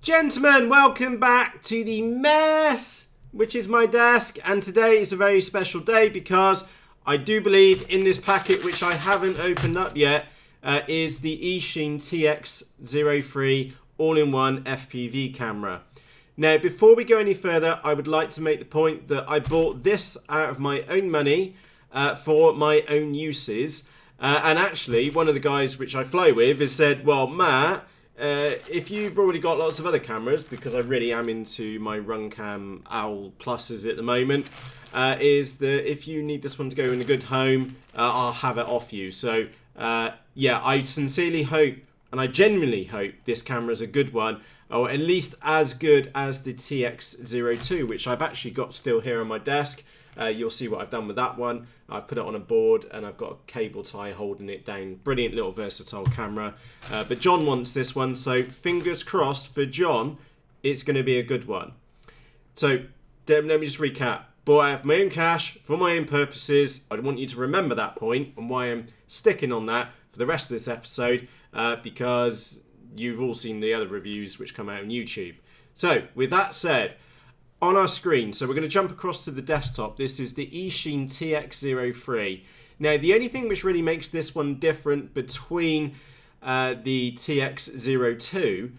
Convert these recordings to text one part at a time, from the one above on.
Gentlemen, welcome back to the mess, which is my desk. And today is a very special day because I do believe in this packet, which I haven't opened up yet, is the Eachine TX03 all-in-one FPV camera. Now, before we go any further, I would like to make the point that I bought this out of my own money for my own uses. And actually, one of the guys which I fly with has said, well, Matt, if you've already got lots of other cameras, because I really am into my Runcam Owl Pluses at the moment, is that if you need this one to go in a good home, I'll have it off you. So, yeah, I sincerely hope, and I genuinely hope, this camera is a good one, or at least as good as the TX02, which I've actually got still here on my desk. You'll see what I've done with that one. I've put it on a board and I've got a cable tie holding it down. Brilliant little versatile camera. But John wants this one, so fingers crossed for John, it's going to be a good one. So let me just recap. Bought out of my own cash for my own purposes. I want you to remember that point and why I'm sticking on that for the rest of this episode, because you've all seen the other reviews which come out on YouTube. So with that said, on our screen, so we're going to jump across to the desktop. This is the Eachine TX03. Now, the only thing which really makes this one different between the TX02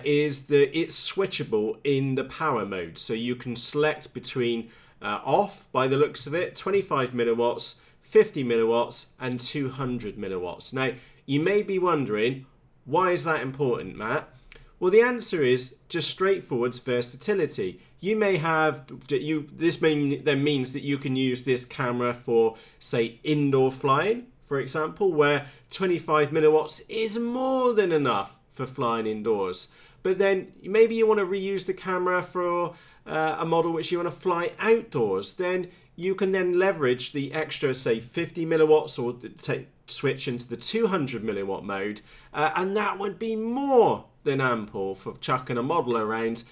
is that it's switchable in the power mode. So you can select between off, by the looks of it, 25 milliwatts, 50 milliwatts, and 200 milliwatts. Now, you may be wondering, why is that important, Matt? Well, the answer is just straightforward versatility. You may have, this then means that you can use this camera for, say, indoor flying, for example, where 25 milliwatts is more than enough for flying indoors. But then maybe you want to reuse the camera for a model which you want to fly outdoors. Then you can then leverage the extra, say, 50 milliwatts or switch into the 200 milliwatt mode, and that would be more than ample for chucking a model around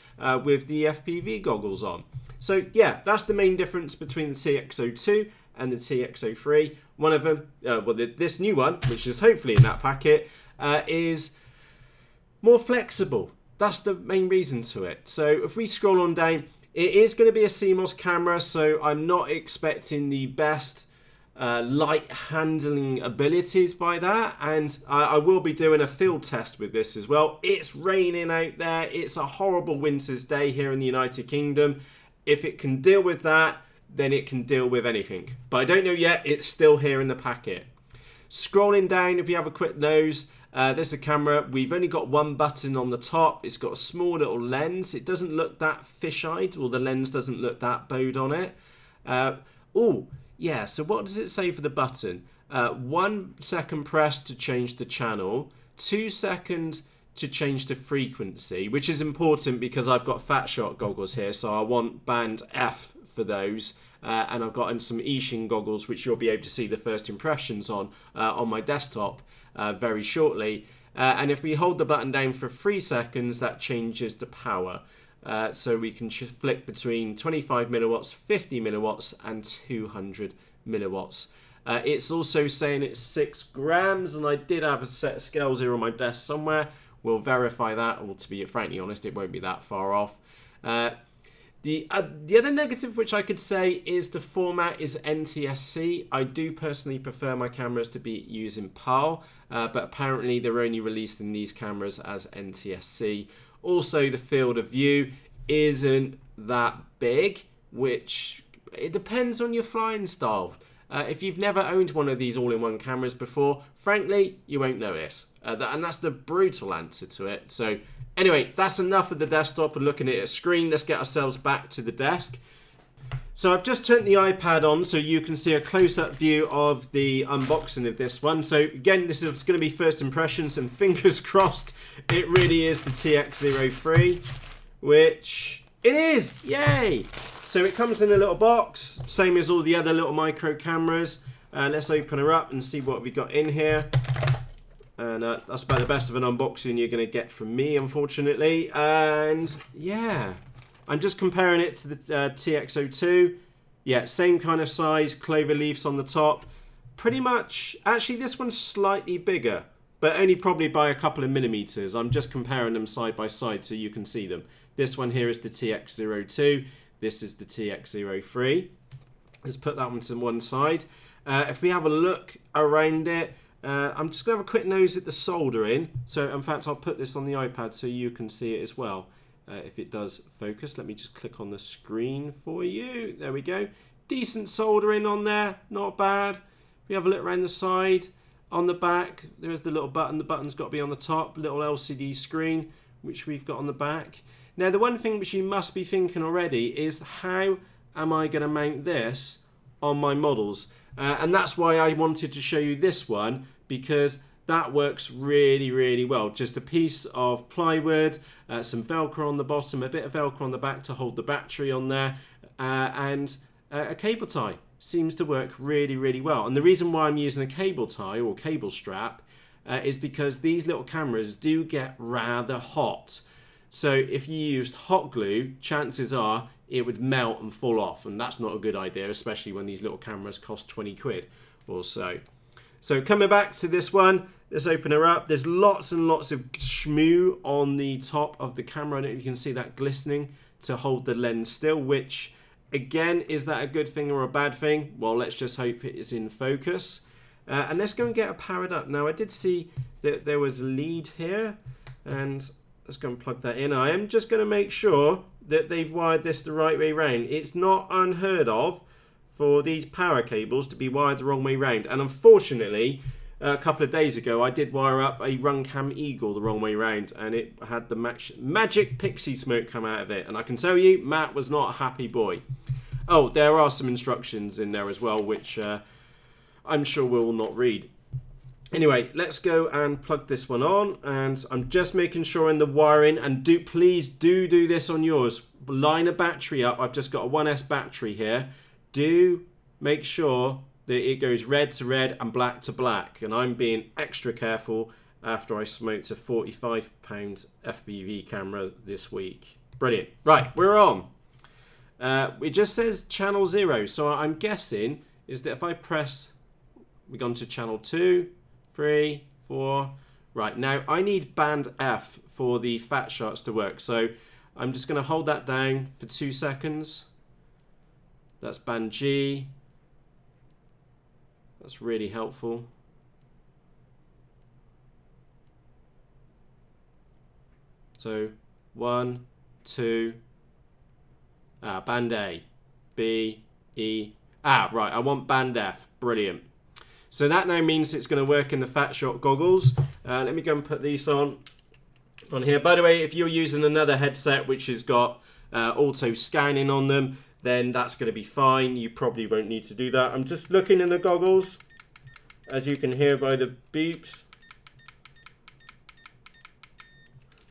with the FPV goggles on. So yeah, that's the main difference between the TX02 and the TX03. One of them, this new one, which is hopefully in that packet, is more flexible. That's the main reason to it. So if we scroll on down, it is going to be a CMOS camera, so I'm not expecting the best light handling abilities by that, and I will be doing a field test with this as well. It's raining out there. It's a horrible winter's day here in the United Kingdom. If it can deal with that, then it can deal with anything. But I don't know yet. It's still here in the packet. Scrolling down, if you have a quick nose, there's a camera. We've only got one button on the top. It's got a small little lens. It doesn't look that fish-eyed, or the lens doesn't look that bowed on it. Yeah, so what does it say for the button? 1 second press to change the channel, 2 seconds to change the frequency, which is important because I've got fat shot goggles here, so I want band F for those. And I've got some Eachine goggles, which you'll be able to see the first impressions on my desktop very shortly. And if we hold the button down for 3 seconds, that changes the power. So we can flick between 25 milliwatts, 50 milliwatts, and 200 milliwatts. It's also saying it's 6 grams, and I did have a set of scales here on my desk somewhere. We'll verify that, or to be frankly honest, it won't be that far off. The other negative which I could say is the format is NTSC. I do personally prefer my cameras to be using PAL, but apparently they're only releasing these cameras as NTSC. Also, the field of view isn't that big, which it depends on your flying style. If you've never owned one of these all-in-one cameras before, frankly, you won't notice. And that's the brutal answer to it. So anyway, that's enough of the desktop and looking at a screen. Let's get ourselves back to the desk. So I've just turned the iPad on so you can see a close-up view of the unboxing of this one. So again, this is going to be first impressions, and fingers crossed it really is the TX03, which it is, yay! So it comes in a little box, same as all the other little micro cameras. Let's open her up and see what we got in here. And that's about the best of an unboxing you're going to get from me, unfortunately. And yeah, I'm just comparing it to the TX02. Yeah, same kind of size, clover leaves on the top. Pretty much, actually this one's slightly bigger but only probably by a couple of millimeters. I'm just comparing them side by side so you can see them. This one here is the TX02. This is the TX03. Let's put that one to one side. If we have a look around it, I'm just going to have a quick nose at the soldering. So in fact, I'll put this on the iPad so you can see it as well. If it does focus, let me just click on the screen for you. There we go. Decent soldering on there, not bad. We have a look around the side. On the back, there's the little button. The button's got to be on the top. Little LCD screen, which we've got on the back. Now, the one thing which you must be thinking already is how am I going to mount this on my models? And that's why I wanted to show you this one, because that works really, really well. Just a piece of plywood, some Velcro on the bottom, a bit of Velcro on the back to hold the battery on there, and a cable tie. Seems to work really, really well. And the reason why I'm using a cable tie or cable strap is because these little cameras do get rather hot. So if you used hot glue, chances are it would melt and fall off, and that's not a good idea, especially when these little cameras cost 20 quid or so. So coming back to this one, let's open her up. There's lots and lots of shmoo on the top of the camera. I don't know if you can see that glistening to hold the lens still, which again, is that a good thing or a bad thing? Well, let's just hope it is in focus. And let's go and get her powered up. Now, I did see that there was a lead here, and let's go and plug that in. I am just going to make sure that they've wired this the right way round. It's not unheard of for these power cables to be wired the wrong way round. And unfortunately, a couple of days ago, I did wire up a Runcam Eagle the wrong way round, and it had the magic pixie smoke come out of it. And I can tell you, Matt was not a happy boy. Oh, there are some instructions in there as well, which I'm sure we will not read. Anyway, let's go and plug this one on, and I'm just making sure in the wiring, and please do this on yours. Line a battery up. I've just got a 1S battery here. Do make sure that it goes red to red and black to black, and I'm being extra careful after I smoked a £45 FPV camera this week. Brilliant. Right, we're on. It just says channel 0, so I'm guessing is that if I press, we've gone to channel 2, 3, 4. Right, now I need band F for the fat shots to work, so I'm just going to hold that down for 2 seconds. That's band G. That's really helpful. So 1, 2, band A, B, E. Right, I want band F. Brilliant. So that now means it's going to work in the fat shot goggles. Let me go and put these on here. By the way, if you're using another headset which has got auto scanning on them, then that's going to be fine. You probably won't need to do that. I'm just looking in the goggles, as you can hear by the beeps.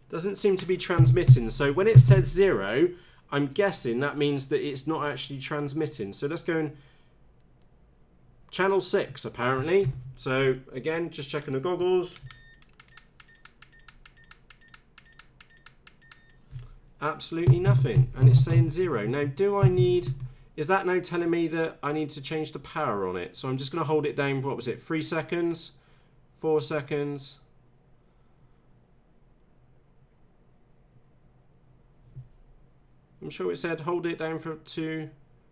Doesn't seem to be transmitting. So when it says 0, I'm guessing that means that it's not actually transmitting. So let's go and channel 6 apparently. So again, just checking the goggles. Absolutely nothing, and it's saying 0. Now, is that now telling me that I need to change the power on it? So I'm just going to hold it down, what was it, 3 seconds, 4 seconds. I'm sure it said hold it down for 2,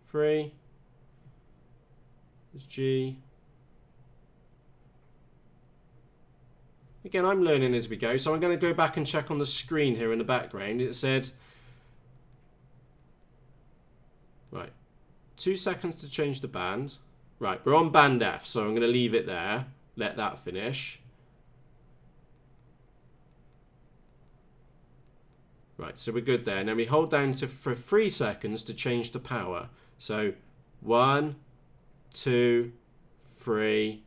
3. It's G. Again, I'm learning as we go, so I'm going to go back and check on the screen here in the background. It said, right, 2 seconds to change the band. Right, we're on band F, so I'm going to leave it there, let that finish. Right, so we're good there. Now we hold down for 3 seconds to change the power. So 1, 2, 3.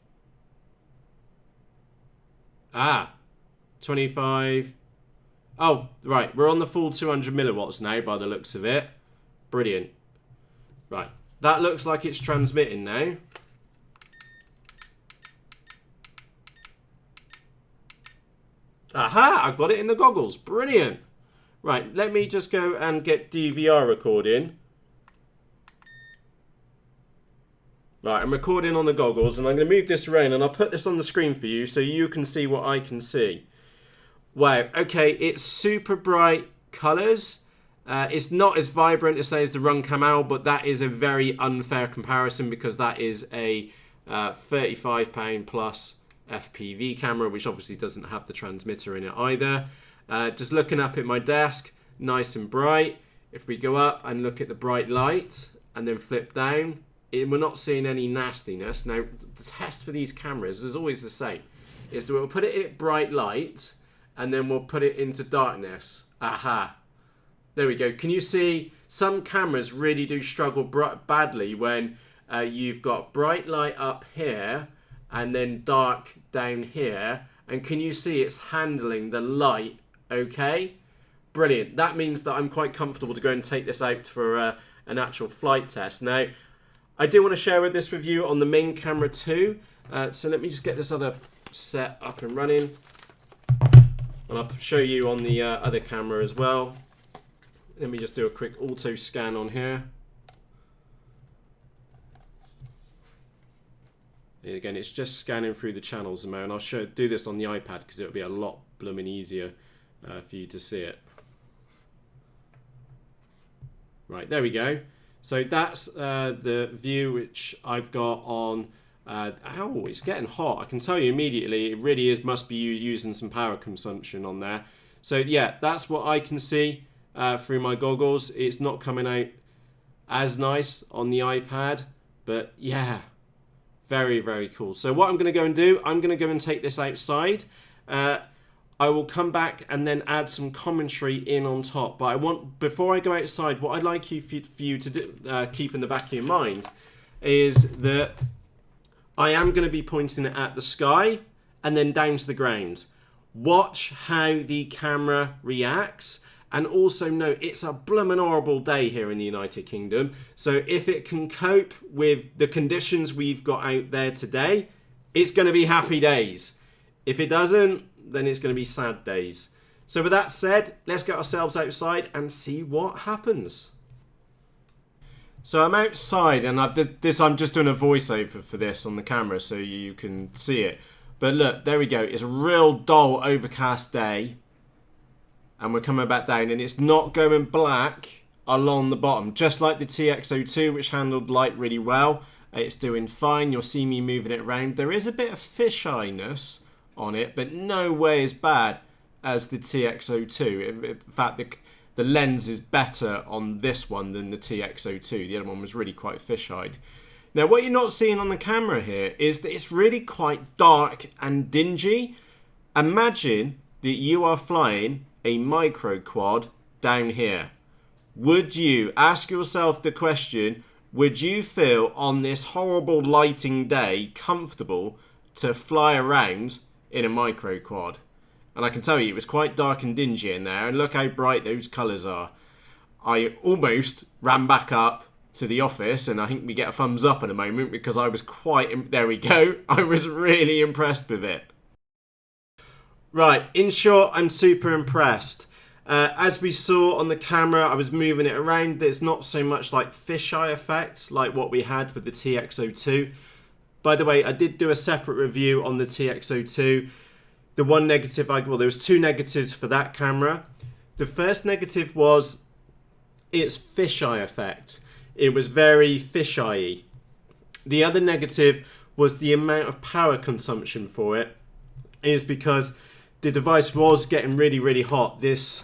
25. Oh, right. We're on the full 200 milliwatts now by the looks of it. Brilliant. Right. That looks like it's transmitting now. Aha! I've got it in the goggles. Brilliant. Right. Let me just go and get DVR recording. Right, I'm recording on the goggles, and I'm going to move this around, and I'll put this on the screen for you so you can see what I can see. Wow, okay, it's super bright colours. It's not as vibrant as, say, as the Runcam Owl, but that is a very unfair comparison because that is a £35 plus FPV camera, which obviously doesn't have the transmitter in it either. Just looking up at my desk, nice and bright. If we go up and look at the bright light and then flip down, we're not seeing any nastiness. Now, the test for these cameras is always the same. Is that we'll put it at bright light and then we'll put it into darkness. Aha. There we go. Can you see some cameras really do struggle badly when you've got bright light up here and then dark down here. And can you see it's handling the light okay? Brilliant. That means that I'm quite comfortable to go and take this out for an actual flight test. Now, I do want to share this with you on the main camera too. So let me just get this other set up and running. And I'll show you on the other camera as well. Let me just do a quick auto scan on here. Again, it's just scanning through the channels, and I'll do this on the iPad because it'll be a lot blooming easier for you to see it. Right, there we go. So that's the view which I've got on. Oh, it's getting hot. I can tell you immediately, it really is, must be you using some power consumption on there. So yeah, that's what I can see through my goggles. It's not coming out as nice on the iPad, but yeah, very, very cool. So what I'm going to go and do, I'm going to go and take this outside. I will come back and then add some commentary in on top. But before I go outside, what I'd like for you to do, keep in the back of your mind, is that I am going to be pointing it at the sky and then down to the ground. Watch how the camera reacts. And also note, it's a bloomin' horrible day here in the United Kingdom. So if it can cope with the conditions we've got out there today, it's going to be happy days. If it doesn't, then it's going to be sad days. So with that said, let's get ourselves outside and see what happens. So I'm outside, and I'm just doing a voiceover for this on the camera so you can see it. But look, there we go. It's a real dull, overcast day. And we're coming back down, and it's not going black along the bottom, just like the TX02, which handled light really well. It's doing fine. You'll see me moving it around. There is a bit of fisheyiness on it, but no way as bad as the TX02. In fact, the lens is better on this one than the TX02. The other one was really quite fisheyed. Now, what you're not seeing on the camera here is that it's really quite dark and dingy. Imagine that you are flying a micro quad down here. Would you ask yourself the question, would you feel on this horrible lighting day comfortable to fly around in a micro quad? And I can tell you it was quite dark and dingy in there, and look how bright those colours are. I almost ran back up to the office, and I think we get a thumbs up in a moment because I was there we go, I was really impressed with it. Right, in short, I'm super impressed. As we saw on the camera, I was moving it around. There's not so much like fisheye effect like what we had with the TX02. By the way, I did do a separate review on the TX02. The one negative, well, there was two negatives for that camera. The first negative was its fisheye effect. It was very fisheye-y. The other negative was the amount of power consumption for it, is because the device was getting really, really hot. This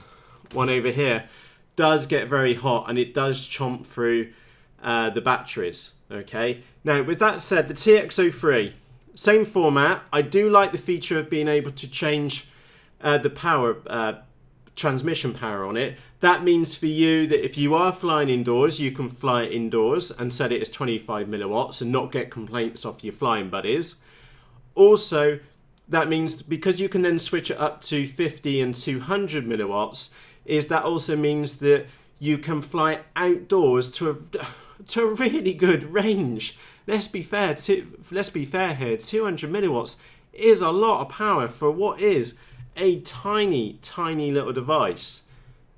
one over here does get very hot, and it does chomp through the batteries. Okay. Now, with that said, the TX03, same format. I do like the feature of being able to change the power, transmission power on it. That means for you that if you are flying indoors, you can fly it indoors and set it as 25 milliwatts and not get complaints off your flying buddies. Also, that means because you can then switch it up to 50 and 200 milliwatts, that also means that you can fly outdoors to a really good range. Let's be fair here. 200 milliwatts is a lot of power for what is a tiny, tiny little device.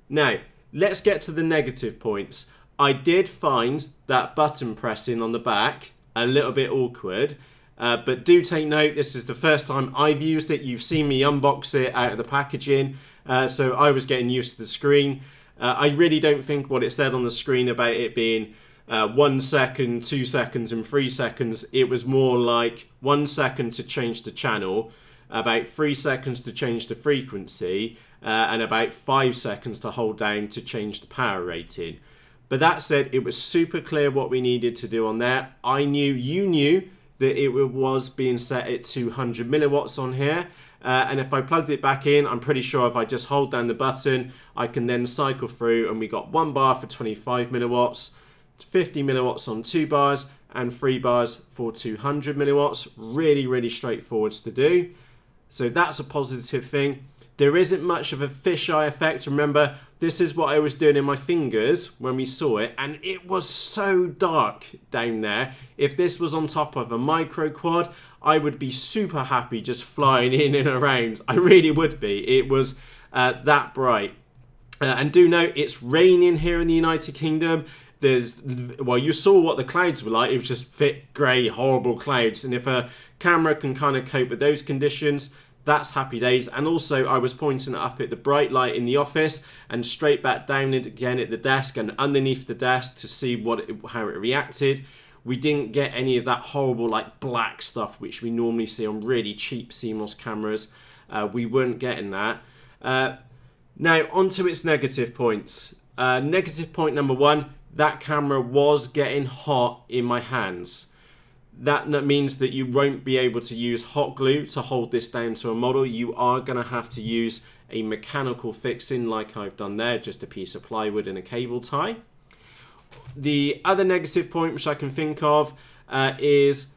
Now, let's get to the negative points. I did find that button pressing on the back a little bit awkward. But do take note, this is the first time I've used it. You've seen me unbox it out of the packaging, so I was getting used to the screen. I really don't think what it said on the screen about it being 1 second, 2 seconds and 3 seconds. It was more like 1 second to change the channel, about 3 seconds to change the frequency, and about 5 seconds to hold down to change the power rating. But that said, it was super clear what we needed to do on there. I knew, you knew, that it was being set at 200 milliwatts on here. And if I plugged it back in, I'm pretty sure if I just hold down the button, I can then cycle through, and we got 1 bar for 25 milliwatts, 50 milliwatts on 2 bars, and 3 bars for 200 milliwatts. Really, really straightforward to do. So that's a positive thing. There isn't much of a fisheye effect. Remember, this is what I was doing in my fingers when we saw it, and it was so dark down there. If this was on top of a micro quad, I would be super happy just flying in and around. I really would be. It was that bright. And do note, it's raining here in the United Kingdom. Well, you saw what the clouds were like. It was just thick, grey, horrible clouds. And if a camera can kind of cope with those conditions, that's happy days. And also, I was pointing it up at the bright light in the office and straight back down it again at the desk and underneath the desk to see how it reacted. We didn't get any of that horrible like black stuff which we normally see on really cheap CMOS cameras. We weren't getting that. Now, onto its negative points. Negative point number 1, that camera was getting hot in my hands. That means that you won't be able to use hot glue to hold this down to a model. You are going to have to use a mechanical fixing like I've done there, just a piece of plywood and a cable tie. The other negative point which I can think of is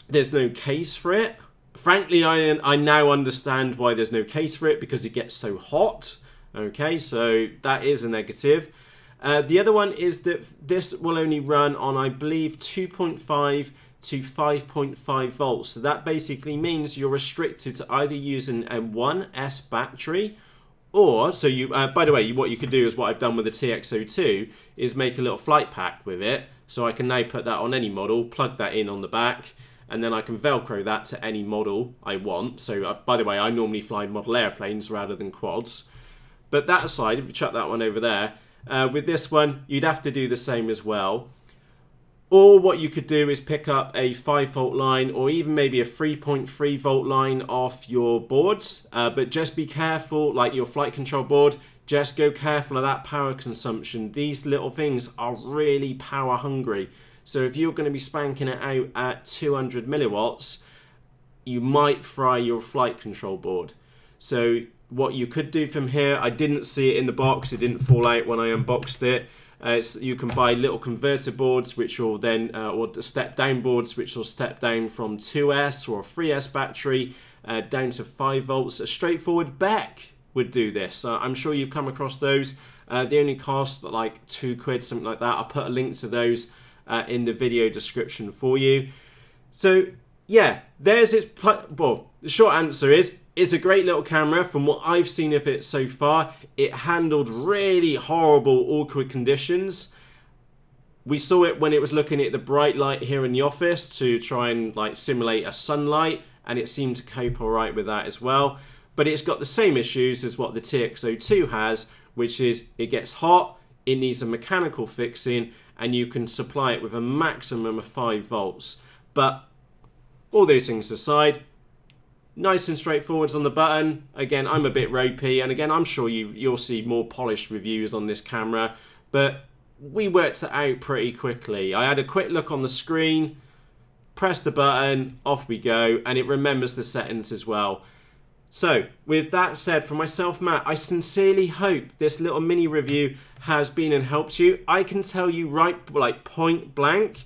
there's no case for it. Frankly, I now understand why there's no case for it, because it gets so hot. Okay, so that is a negative. The other one is that this will only run on, I believe, 2.5 to 5.5 volts. So that basically means you're restricted to either using a 1S battery, or, so you, by the way, what you could do is what I've done with the TX02 is make a little flight pack with it. So I can now put that on any model, plug that in on the back, and then I can Velcro that to any model I want. So by the way, I normally fly model airplanes rather than quads. But that aside, if you chuck that one over there, with this one, you'd have to do the same as well. Or what you could do is pick up a 5 volt line, or even maybe a 3.3 volt line off your boards. But just be careful, like your flight control board, just go careful of that power consumption. These little things are really power hungry. So if you're going to be spanking it out at 200 milliwatts, you might fry your flight control board. So what you could do from here, I didn't see it in the box, it didn't fall out when I unboxed it. You can buy little converter boards which will then, or the step down boards which will step down from 2S or a 3S battery down to 5 volts. A straightforward Beck would do this. I'm sure you've come across those. They only cost like £2, something like that. I'll put a link to those in the video description for you. So yeah, there's its, well, the short answer is, it's a great little camera. From what I've seen of it so far, it handled really horrible, awkward conditions. We saw it when it was looking at the bright light here in the office to try and like simulate a sunlight, and it seemed to cope all right with that as well. But it's got the same issues as what the TX02 has, which is it gets hot, it needs a mechanical fixing, and you can supply it with a maximum of 5 volts. But all those things aside, nice and straightforward on the button. Again, I'm a bit ropey, and again, I'm sure you'll see more polished reviews on this camera, but we worked it out pretty quickly. I had a quick look on the screen, press the button, off we go, and it remembers the settings as well. So, with that said, for myself, Matt, I sincerely hope this little mini review has been and helped you. I can tell you right, like point blank,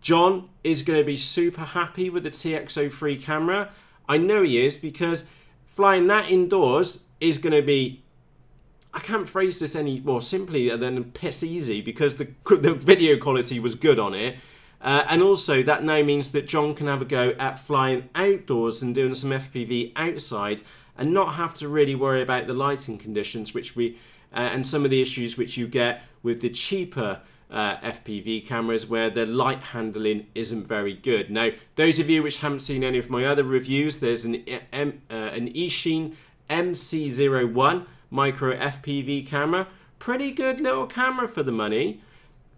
John is going to be super happy with the TX03 camera. I know he is, because flying that indoors is going to be, I can't phrase this any more simply than piss easy, because the video quality was good on it. And also that now means that John can have a go at flying outdoors and doing some FPV outside and not have to really worry about the lighting conditions, which and some of the issues which you get with the cheaper FPV cameras where the light handling isn't very good. Now, those of you which haven't seen any of my other reviews, there's an Eachine MC01 micro FPV camera. Pretty good little camera for the money.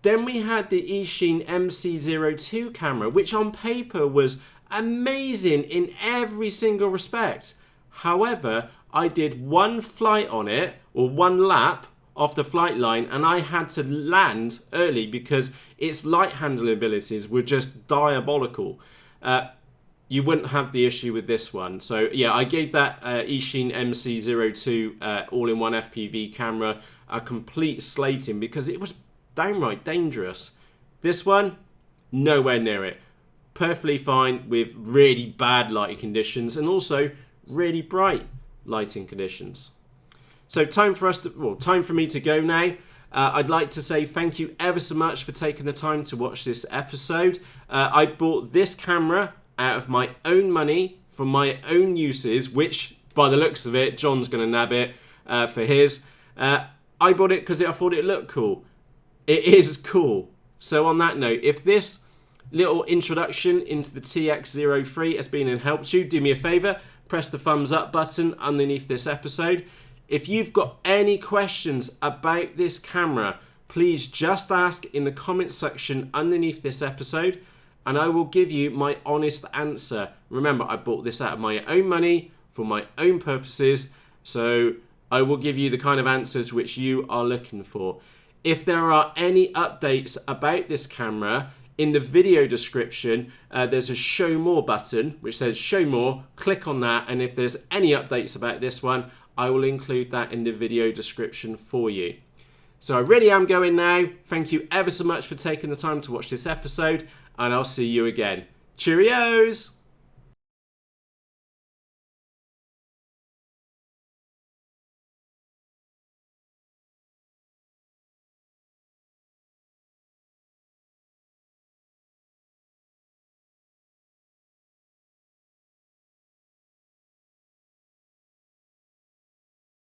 Then we had the Eachine MC02 camera, which on paper was amazing in every single respect. However, I did one flight on it, or one lap off the flight line, and I had to land early because its light handling abilities were just diabolical. You wouldn't have the issue with this one. So yeah, I gave that Eachine MC02 all-in-one FPV camera a complete slating because it was downright dangerous. This one, nowhere near it. Perfectly fine with really bad lighting conditions and also really bright lighting conditions. So time for me to go now. I'd like to say thank you ever so much for taking the time to watch this episode. I bought this camera out of my own money for my own uses, which by the looks of it, John's going to nab it for his. I bought it because I thought it looked cool. It is cool. So on that note, if this little introduction into the TX03 has been and helped you, do me a favour, press the thumbs up button underneath this episode. If you've got any questions about this camera, please just ask in the comment section underneath this episode and I will give you my honest answer. Remember, I bought this out of my own money for my own purposes, so I will give you the kind of answers which you are looking for. If there are any updates about this camera, in the video description, there's a show more button which says show more. Click on that, and if there's any updates about this one, I will include that in the video description for you. So I really am going now. Thank you ever so much for taking the time to watch this episode, and I'll see you again. Cheerios!